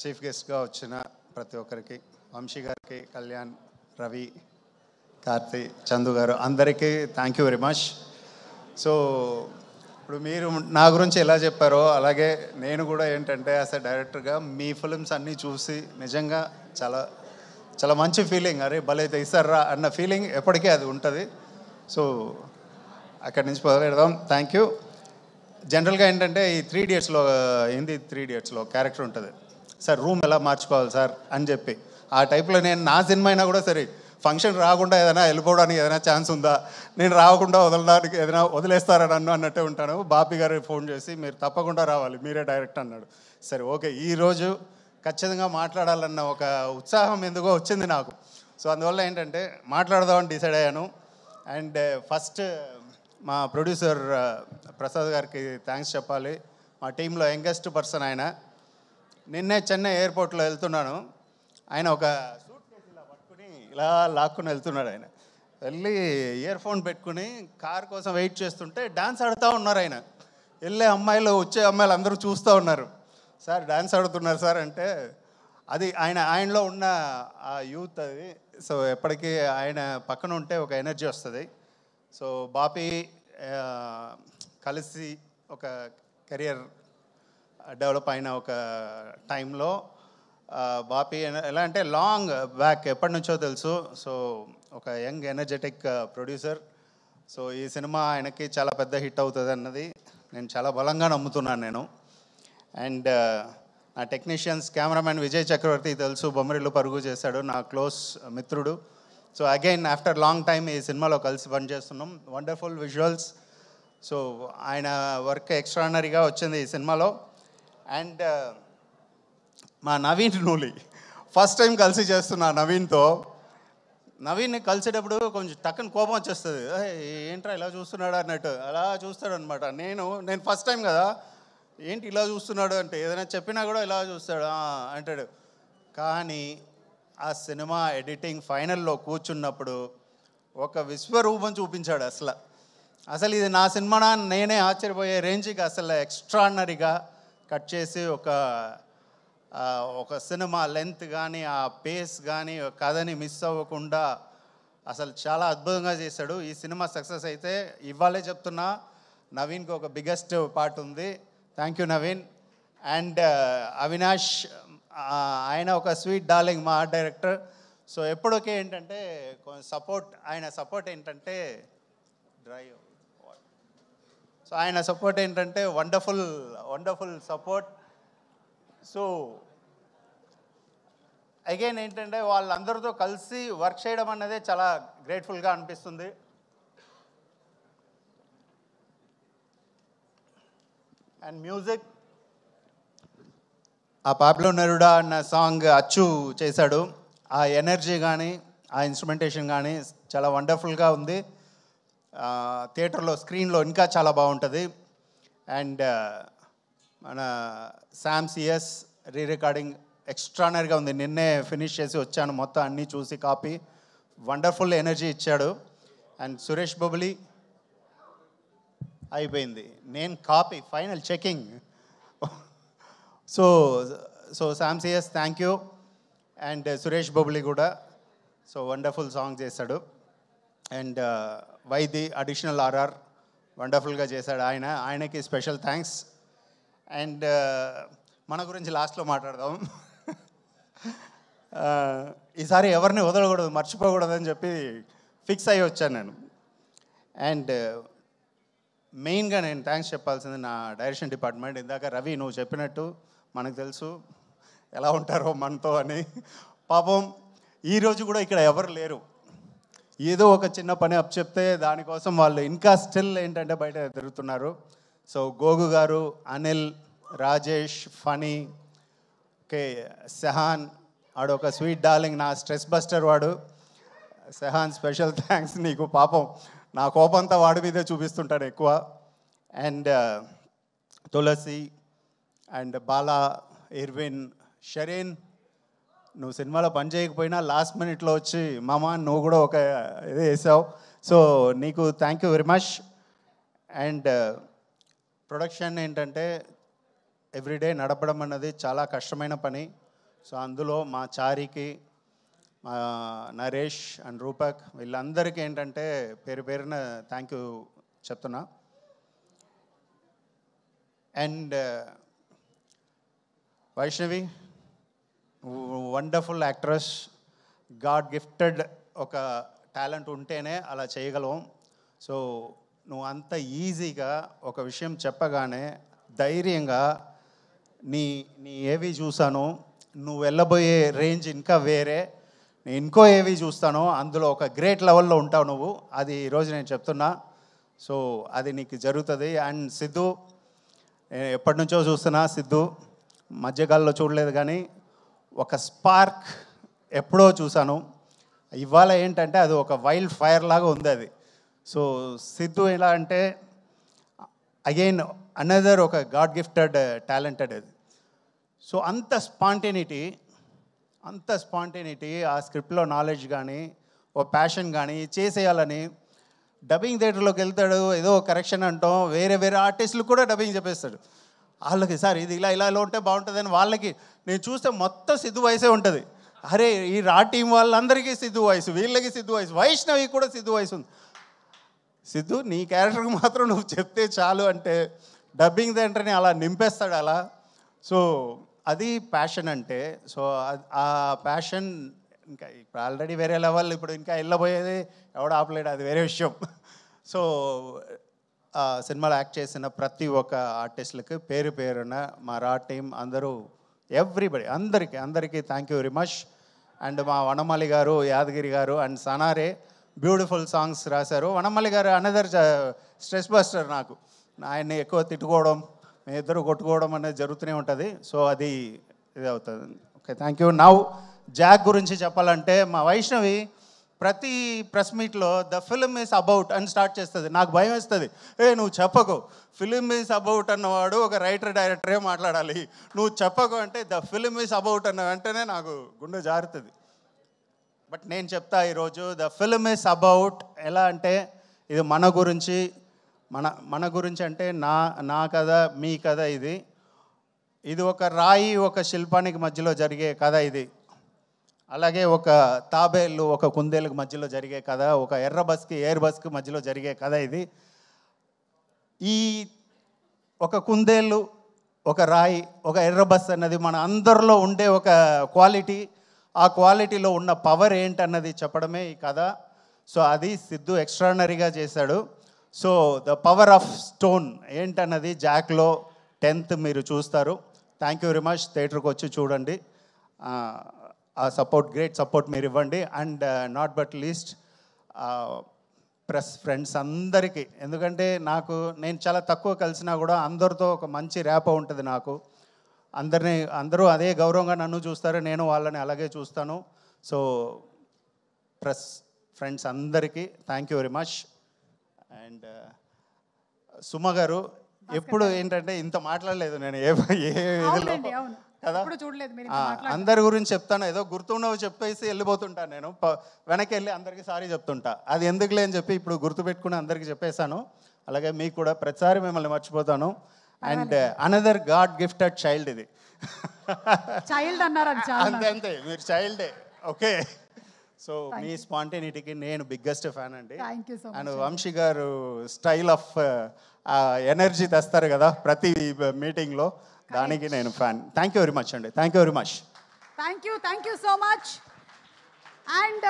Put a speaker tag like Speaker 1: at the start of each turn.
Speaker 1: Chief గెస్ట్గా వచ్చిన ప్రతి ఒక్కరికి, వంశీ గారికి, కళ్యాణ్, రవి, కార్తీ, చందు గారు అందరికీ thank you very much. So ఇప్పుడు మీరు నా గురించి ఎలా చెప్పారో అలాగే నేను కూడా ఏంటంటే యాజ్ ఎ డైరెక్టర్గా మీ ఫిల్మ్స్ అన్నీ చూసి నిజంగా చాలా చాలా మంచి ఫీలింగ్, అరే భలే తీస్తారా అన్న ఫీలింగ్ ఎప్పటికీ అది ఉంటుంది. సో అక్కడి నుంచి మొదలెడదాం. Thank you. జనరల్గా ఏంటంటే ఈ 3 Idiotsలో హిందీ 3 Idiotsలో క్యారెక్టర్ ఉంటుంది, సార్ రూమ్ ఎలా మార్చుకోవాలి సార్ అని చెప్పి. ఆ టైప్లో నేను నా సినిమా అయినా కూడా సరే ఫంక్షన్ రాకుండా ఏదైనా వెళ్ళిపోవడానికి ఏదైనా ఛాన్స్ ఉందా, నేను రాకుండా వదలడానికి ఏదైనా వదిలేస్తారా నన్ను అన్నట్టే ఉంటాను. బాపి గారు ఫోన్ చేసి మీరు తప్పకుండా రావాలి, మీరే డైరెక్ట్ అన్నాడు. సరే ఓకే, ఈరోజు ఖచ్చితంగా మాట్లాడాలన్న ఒక ఉత్సాహం ఎందుకో వచ్చింది నాకు. సో అందువల్ల ఏంటంటే మాట్లాడదామని డిసైడ్ అయ్యాను. అండ్ ఫస్ట్ మా ప్రొడ్యూసర్ ప్రసాద్ గారికి థ్యాంక్స్ చెప్పాలి. మా టీంలో యంగెస్ట్ పర్సన్ ఆయన. నిన్నే చెన్నై ఎయిర్పోర్ట్లో వెళ్తున్నాను, ఆయన ఒక సూట్ కేసు ఇలా పట్టుకుని ఇలా లాక్కుని వెళ్తున్నాడు. ఆయన వెళ్ళి ఇయర్ ఫోన్ పెట్టుకుని కార్ కోసం వెయిట్ చేస్తుంటే డాన్స్ ఆడుతూ ఉన్నారు. ఆయన వెళ్ళే అమ్మాయిలు వచ్చే అమ్మాయిలు అందరూ చూస్తూ ఉన్నారు. సార్ డాన్స్ ఆడుతున్నారు సార్ అంటే అది ఆయనలో ఉన్న ఆ యూత్ అది. సో ఎప్పటికీ ఆయన పక్కన ఉంటే ఒక ఎనర్జీ వస్తుంది. సో బాపి కలిసి ఒక కెరియర్ డెవలప్ అయిన ఒక టైంలో బాపి ఎలా అంటే లాంగ్ బ్యాక్ ఎప్పటి నుంచో తెలుసు. సో ఒక యంగ్ ఎనర్జెటిక్ ప్రొడ్యూసర్. సో ఈ సినిమా ఆయనకి చాలా పెద్ద హిట్ అవుతుంది అన్నది నేను చాలా బలంగా నమ్ముతున్నాను నేను. అండ్ నా టెక్నీషియన్స్, కెమెరామ్యాన్ విజయ్ చక్రవర్తి తెలుసు, బొమ్మరిల్లు పరుగు చేశాడు, నా క్లోజ్ మిత్రుడు. So again after long time ఈ సినిమాలో కలిసి పనిచేస్తున్నాం. Wonderful visuals. సో ఆయన వర్క్ ఎక్స్ట్రాడినరీగా వచ్చింది ఈ సినిమాలో. అండ్ మా నవీన్ నూలి ఫస్ట్ టైం కలిసి చేస్తున్నా నవీన్తో. నవీన్ని కలిసేటప్పుడు కొంచెం టక్కన కోపం వచ్చేస్తుంది, ఏంట్రా ఇలా చూస్తున్నాడు అన్నట్టు అలా చూస్తాడు అనమాట. నేను ఫస్ట్ టైం కదా, ఏంటి ఇలా చూస్తున్నాడు అంటే ఏదైనా చెప్పినా కూడా ఇలా చూస్తాడు అంటాడు. కానీ ఆ సినిమా ఎడిటింగ్ ఫైనల్లో కూర్చున్నప్పుడు ఒక విశ్వరూపం చూపించాడు. అసలు ఇది నా సినిమానా నేనే ఆశ్చర్యపోయే రేంజ్కి అసలు ఎక్స్ట్రాడినరీగా కట్ చేసి ఒక సినిమా లెంత్ కానీ ఆ పేస్ కానీ కథని మిస్ అవ్వకుండా అసలు చాలా అద్భుతంగా చేశాడు. ఈ సినిమా సక్సెస్ అయితే ఇవాళే చెప్తున్నా, నవీన్కి ఒక బిగ్గెస్ట్ పార్ట్ ఉంది. Thank you Naveen. And Avinash, ఆయన ఒక స్వీట్ డార్లింగ్ మా ఆర్ట్ డైరెక్టర్. సో ఎప్పటికే ఏంటంటే ఆయన సపోర్ట్ ఏంటంటే సో ఆయన సపోర్ట్ ఏంటంటే వండర్ఫుల్ సపోర్ట్. సో అగైన్ ఏంటంటే వాళ్ళందరితో కలిసి వర్క్ చేయడం అన్నదే చాలా గ్రేట్ఫుల్గా అనిపిస్తుంది. అండ్ మ్యూజిక్, ఆ పాబ్లో నెరుడా అన్న సాంగ్ అచ్చు చేశాడు. ఆ ఎనర్జీ కానీ ఆ ఇన్స్ట్రుమెంటేషన్ కానీ చాలా వండర్ఫుల్గా ఉంది. థియేటర్లో స్క్రీన్లో ఇంకా చాలా బాగుంటుంది. అండ్ మన శామ్ సిఎస్ రికార్డింగ్ ఎక్స్ట్రానరీగా ఉంది. నిన్నే ఫినిష్ చేసి వచ్చాను, మొత్తం అన్నీ చూసి కాపీ వండర్ఫుల్ ఎనర్జీ ఇచ్చాడు. అండ్ సురేష్ బొబిలి అయిపోయింది, నేను copy final checking. So Sam CS thank you. And Suresh Bobbili కూడా సో వండర్ఫుల్ సాంగ్ చేశాడు. అండ్ వైది అడిషనల్ ఆర్ఆర్ వండర్ఫుల్గా చేశాడు, ఆయనకి స్పెషల్ థ్యాంక్స్. అండ్ మన గురించి లాస్ట్లో మాట్లాడదాం. ఈసారి ఎవరిని వదలకూడదు, మర్చిపోకూడదు అని చెప్పి ఫిక్స్ అయ్యి వచ్చాను నేను. అండ్ మెయిన్గా నేను థ్యాంక్స్ చెప్పాల్సింది నా డైరెక్షన్ డిపార్ట్మెంట్. ఇందాక రవి నువ్వు చెప్పినట్టు మనకు తెలుసు ఎలా ఉంటారో మనతో అని. పాపం ఈరోజు కూడా ఇక్కడ ఎవరు లేరు, ఏదో ఒక చిన్న పని అప్ చెప్తే దానికోసం వాళ్ళు ఇంకా స్టిల్ ఏంటంటే బయట తిరుగుతున్నారు. సో గోగు గారు, అనిల్, రాజేష్, ఫనీ, ఓకే, సెహాన్ ఆడొక స్వీట్ డార్లింగ్, నా స్ట్రెస్ బస్టర్ వాడు. సెహాన్ స్పెషల్ థ్యాంక్స్ నీకు. పాపం నా కోపంతా వాడి మీదే చూపిస్తుంటాను ఎక్కువ. And Tulasi and Bala, Irvin, Shareen, నువ్వు సినిమాలో పని చేయకపోయినా లాస్ట్ మినిట్లో వచ్చి మామ నువ్వు కూడా ఒక ఇది వేసావు. సో నీకు thank you very much. And production ఏంటంటే ఎవ్రీడే నడపడం అన్నది చాలా కష్టమైన పని. సో అందులో మా చారికి, మా నరేష్ అండ్ రూపక్ వీళ్ళందరికీ ఏంటంటే పేరు పేరున థ్యాంక్ యూ చెప్తున్నా. And Vaishnavi, wonderful actress, God gifted ఒక టాలెంట్ ఉంటేనే అలా చేయగలం. సో నువ్వు అంత ఈజీగా ఒక విషయం చెప్పగానే ధైర్యంగా నీ నీ ఏవి చూసాను, నువ్వు వెళ్ళబోయే రేంజ్ ఇంకా వేరే, నేను ఇంకో ఏవి చూస్తాను, అందులో ఒక గ్రేట్ లెవెల్లో ఉంటావు నువ్వు, అది ఈరోజు నేను చెప్తున్నా. సో అది నీకు జరుగుతుంది. అండ్ సిద్ధు, నేను ఎప్పటి నుంచో చూస్తున్నా సిద్ధు, మధ్యకాలంలో చూడలేదు కానీ ఒక స్పార్క్ ఎప్పుడో చూశాను. ఇవాళ ఏంటంటే అది ఒక వైల్డ్ ఫైర్ లాగా ఉంది అది. సో సిద్ధు ఎలా అంటే అగైన్ అనదర్ ఒక గాడ్ గిఫ్టెడ్ టాలెంటెడ్ అది. సో అంత స్పాంటేనిటీ ఆ స్క్రిప్ట్లో నాలెడ్జ్ కానీ ఓ ప్యాషన్ కానీ చేసేయాలని డబ్బింగ్ థియేటర్లోకి వెళ్తాడు, ఏదో కరెక్షన్ అంటాం, వేరే వేరే ఆర్టిస్టులు కూడా డబ్బింగ్ చెప్పేస్తాడు. వాళ్ళకి సార్ ఇది ఇలా ఇలా ఇలా ఉంటే బాగుంటుందని వాళ్ళకి నేను చూస్తే మొత్తం సిద్ధు వయసే ఉంటుంది. అరే ఈ రా టీం వాళ్ళందరికీ సిద్ధు వయసు, వీళ్ళకి సిద్ధు వయసు, వైష్ణవి కూడా సిద్ధు వయసు ఉంది. సిద్ధు నీ క్యారెక్టర్కి మాత్రం నువ్వు చెప్తే చాలు అంటే డబ్బింగ్ థియేటర్ని అలా నింపేస్తాడు అలా. సో అది ప్యాషన్ అంటే. సో ఆ ప్యాషన్ ఇంకా ఇప్పుడు ఆల్రెడీ వేరే లెవెల్, ఇప్పుడు ఇంకా వెళ్ళబోయేది ఎవడు ఆపలేడు, అది వేరే విషయం. సో సినిమాలో యాక్ట్ చేసిన ప్రతి ఒక్క ఆర్టిస్టులకి పేరు పేరున మా రా టీం అందరూ ఎవ్రీబడి అందరికీ thank you very much. And మా వనమాలి గారు, యాదగిరి గారు అండ్ సనారే బ్యూటిఫుల్ సాంగ్స్ రాశారు. వనమాలి గారు అనదర్ స్ట్రెస్ బస్టర్. నాకు ఆయన్ని ఎక్కువ తిట్టుకోవడం, మీ ఇద్దరు కొట్టుకోవడం అనేది జరుగుతూనే ఉంటుంది. సో అది ఇది అవుతుంది. Okay, thank you. Now Jack గురించి చెప్పాలంటే మా వైష్ణవి ప్రతి ప్రెస్ మీట్లో ద ఫిలిం ఈజ్ అబౌట్ అని స్టార్ట్ చేస్తుంది. నాకు భయం వేస్తుంది, నువ్వు చెప్పకు, ఫిలిం ఈజ్ అబౌట్ అన్నవాడు ఒక రైటర్ డైరెక్టరే మాట్లాడాలి, నువ్వు చెప్పకు అంటే ద ఫిలిం ఈజ్ అబౌట్ అన్న వెంటనే నాకు గుండె జారుతుంది. బట్ నేను చెప్తా ఈరోజు ద ఫిలిం ఈజ్ అబౌట్ ఎలా అంటే ఇది మన గురించి, మన గురించి అంటే నా కథ, మీ కథ. ఇది ఒక రాయి ఒక శిల్పానికి మధ్యలో జరిగే కథ ఇది. అలాగే ఒక తాబేళ్ళు ఒక కుందేలుకి మధ్యలో జరిగే కథ, ఒక ఎర్ర బస్కి ఎయిర్ బస్కి మధ్యలో జరిగే కథ ఇది. ఈ ఒక కుందేలు, ఒక రాయి, ఒక ఎర్ర బస్ అన్నది మన అందరిలో ఉండే ఒక క్వాలిటీ. ఆ క్వాలిటీలో ఉన్న పవర్ ఏంటన్నది చెప్పడమే ఈ కథ. సో అది సిద్ధు ఎక్స్ట్రాడినరీగా చేశాడు. So the power of stone ఏంటన్నది జాక్లో 10th మీరు చూస్తారు. Thank you very much. థియేటర్కి వచ్చి చూడండి. ఆ సపోర్ట్, గ్రేట్ సపోర్ట్ మీరు ఇవ్వండి. And not but least press friends అందరికీ, ఎందుకంటే నేను చాలా తక్కువ కలిసినా కూడా అందరితో ఒక మంచి ర్యాపో ఉంటుంది నాకు. అందరూ అదే గౌరవంగా నన్ను చూస్తారు, నేను వాళ్ళని అలాగే చూస్తాను. సో ప్రెస్ ఫ్రెండ్స్ అందరికీ thank you very much. And Suma గారు ఎప్పుడు ఏంటంటే ఇంత మాట్లాడలేదు నేను కదా, అందరి గురించి చెప్తాను, ఏదో గుర్తున్నవి చెప్పేసి వెళ్ళిపోతుంటాను నేను, వెనక్కి వెళ్ళి అందరికీ సారీ చెప్తుంటా. అది ఎందుకులే అని చెప్పి ఇప్పుడు గుర్తుపెట్టుకుని అందరికీ చెప్పేశాను. అలాగే మీకు కూడా ప్రతిసారి మిమ్మల్ని మర్చిపోతాను. And another God gifted child ఇది.
Speaker 2: చైల్డ్ అన్నారు
Speaker 1: అంతే మీరు చైల్డే. ఓకే, సో మీ స్పాంటేనిటీకి నేను బిగ్గెస్ట్ ఫ్యాన్ అండి. అండ్ వంశీ గారు స్టైల్ ఆఫ్ ఎనర్జీ తెస్తారు కదా ప్రతి మీటింగ్లో, దానికి నేను fan. Thank you very much అండి. Thank you very much.
Speaker 2: Thank you so much. And